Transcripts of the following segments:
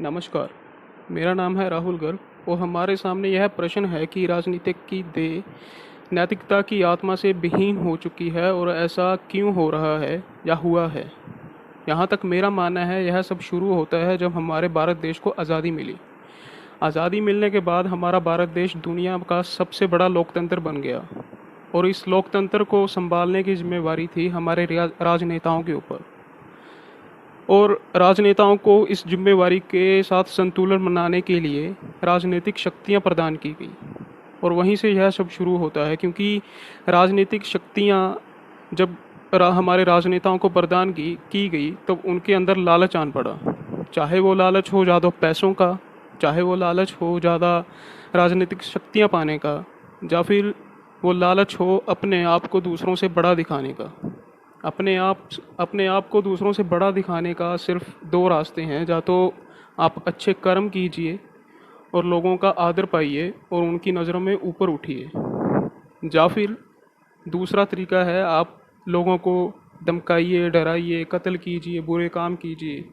नमस्कार, मेरा नाम है राहुल गर्ग और हमारे सामने यह प्रश्न है कि राजनीतिक की देह नैतिकता की आत्मा से विहीन हो चुकी है और ऐसा क्यों हो रहा है या हुआ है। यहाँ तक मेरा मानना है यह सब शुरू होता है जब हमारे भारत देश को आज़ादी मिली। आज़ादी मिलने के बाद हमारा भारत देश दुनिया का सबसे बड़ा लोकतंत्र बन गया और इस लोकतंत्र को संभालने की जिम्मेवारी थी हमारे राजनेताओं के ऊपर। और राजनेताओं को इस जिम्मेवारी के साथ संतुलन बनाने के लिए राजनीतिक शक्तियां प्रदान की गई और वहीं से यह सब शुरू होता है, क्योंकि राजनीतिक शक्तियां जब हमारे राजनेताओं को प्रदान की गई तब उनके अंदर लालच आन पड़ा। चाहे वो लालच हो ज़्यादा पैसों का, चाहे वो लालच हो ज़्यादा राजनीतिक शक्तियां पाने का, या फिर वो लालच हो अपने आप को दूसरों से बड़ा दिखाने का। अपने आप को दूसरों से बड़ा दिखाने का सिर्फ दो रास्ते हैं, या तो आप अच्छे कर्म कीजिए और लोगों का आदर पाइए और उनकी नज़रों में ऊपर उठिए, या फिर दूसरा तरीका है आप लोगों को धमकाइए, डराइए, कत्ल कीजिए, बुरे काम कीजिए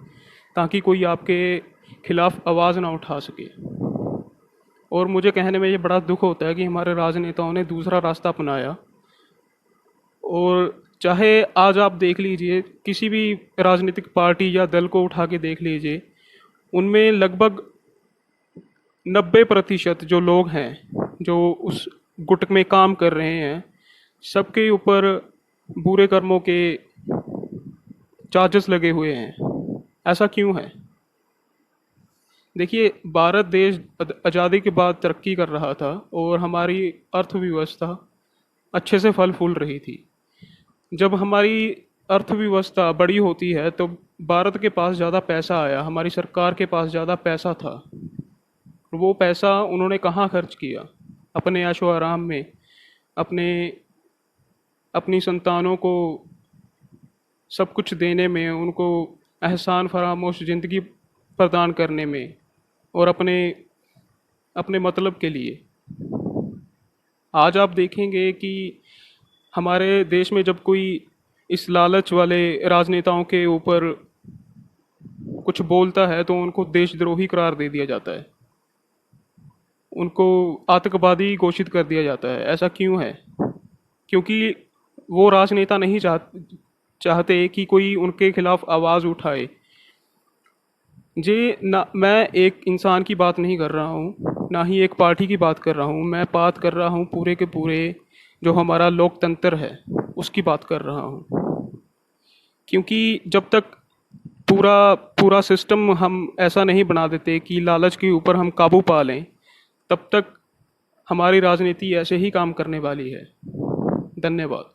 ताकि कोई आपके खिलाफ़ आवाज़ ना उठा सके। और मुझे कहने में ये बड़ा दुख होता है कि हमारे राजनेताओं ने दूसरा रास्ता अपनाया। और चाहे आज आप देख लीजिए किसी भी राजनीतिक पार्टी या दल को उठा के देख लीजिए, उनमें लगभग 90% जो लोग हैं जो उस गुट में काम कर रहे हैं, सबके ऊपर बुरे कर्मों के चार्जेस लगे हुए हैं। ऐसा क्यों है? देखिए, भारत देश आज़ादी के बाद तरक्की कर रहा था और हमारी अर्थव्यवस्था अच्छे से फल फूल रही थी। जब हमारी अर्थव्यवस्था बड़ी होती है तो भारत के पास ज़्यादा पैसा आया, हमारी सरकार के पास ज़्यादा पैसा था। वो पैसा उन्होंने कहाँ खर्च किया? अपने ऐशो आराम में, अपने अपनी संतानों को सब कुछ देने में, उनको एहसान फरामोश ज़िंदगी प्रदान करने में, और अपने अपने मतलब के लिए। आज आप देखेंगे कि हमारे देश में जब कोई इस लालच वाले राजनेताओं के ऊपर कुछ बोलता है तो उनको देशद्रोही करार दे दिया जाता है, उनको आतंकवादी घोषित कर दिया जाता है। ऐसा क्यों है? क्योंकि वो राजनेता नहीं चाहते कि कोई उनके खिलाफ आवाज़ उठाए। जी ना, मैं एक इंसान की बात नहीं कर रहा हूँ, ना ही एक पार्टी की बात कर रहा हूँ। मैं बात कर रहा हूँ पूरे के पूरे जो हमारा लोकतंत्र है उसकी बात कर रहा हूँ। क्योंकि जब तक पूरा पूरा सिस्टम हम ऐसा नहीं बना देते कि लालच के ऊपर हम काबू पा लें, तब तक हमारी राजनीति ऐसे ही काम करने वाली है। धन्यवाद।